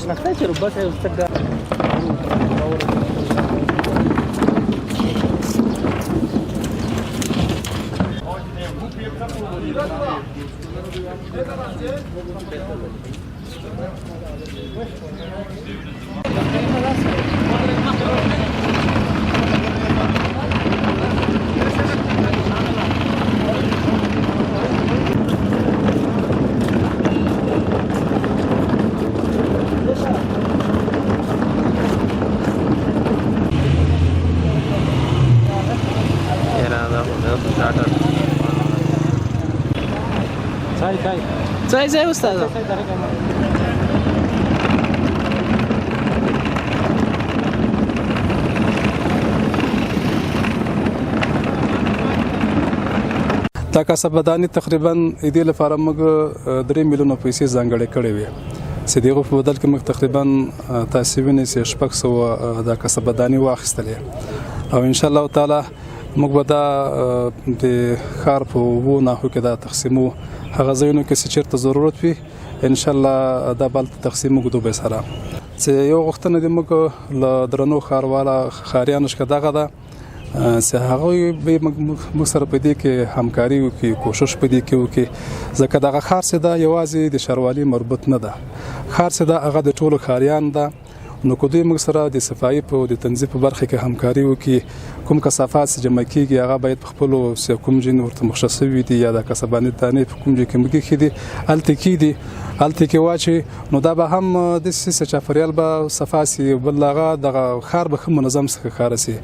شناخته چې روبه سه واستګه ځای استاد دا کسبداني تقریبا دې لپاره موږ 3 میلیونه پیسې ځانګړې کړې وې چې دغه په بدل کې موږ تقریبا تاسو وینئ چې 600 دا کسبداني واخیستلې او ان شاء الله تعالی موږ به دا د ښار په وو ناحو کې دا تقسیمو هغه ځایونو کې چې چېرته ضرورت وي ان شاء الله دا بل تقسیم موږ دوه سره چې یو غوښتنه د موږ له درنو ښارواله ښاریانو څخه دغه ده چې هغه به موږ سره په دې کې همکاري وکړي کوشش په دې کې وکړي ځکه دغه ښار چې دا یوازې د ښاروالۍ مربوط نه ده ښار چې دا هغه د ټولو ښاریان ده نو کو دوی موږ سره د صفایي په د تنظیف په برخه کې همکاري وکړي کوم کثافات چې جمع کیږي هغه باید په خپل کوم جن ورته مختص وي دي یا د کسبانې دانې په کوم ځای کې موږ کې دي الته کې واچي نو دا به هم د سیسه چافریال به صفاسي بلغه د خار به منظم څخه خارسي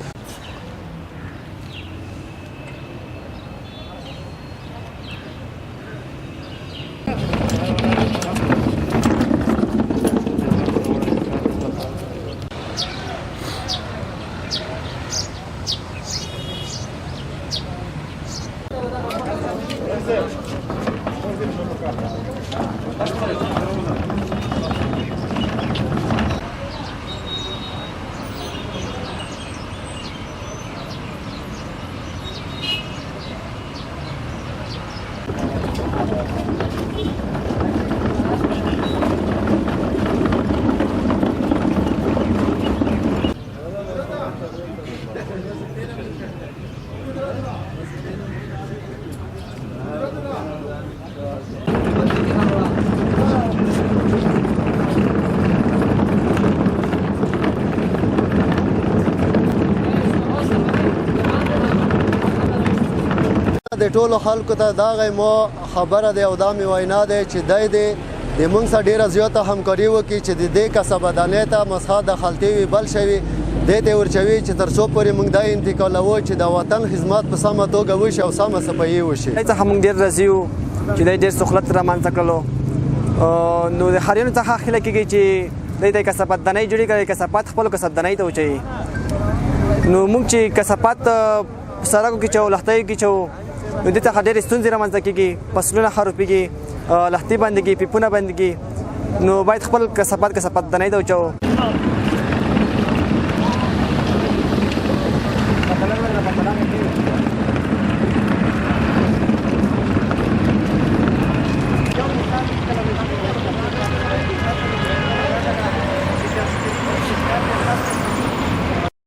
د ټولو خلکو ته دا غو خبره دی او دا می وینا دی چې دای دی د مونږ سره ډیره زیاته همکاري وکړي چې د دې کسبدانې ته مسخه د خلطي وی بل شوی د دې ورچوي چې تر څو پورې مونږ د انتقالو چې د وطن خدمات په سمه توګه وشي او سمه صفایي وشي ته هم ډیر راځو چې د ډیر سخلت را مانځ کړلو نو د هریانو ته خاله کېږي چې د کسبدانې جوړي کوي کسبات خپل کسبدانې ته وچي نو مونږ چې کسبات سره کې چو لختای کې چو نو دته خډېر ستونزې را مانځ کېږي فصلونه خرابېږي لختي باندې کې پیپونه باندې کې نو باید خپل کسبات دنه ته وچو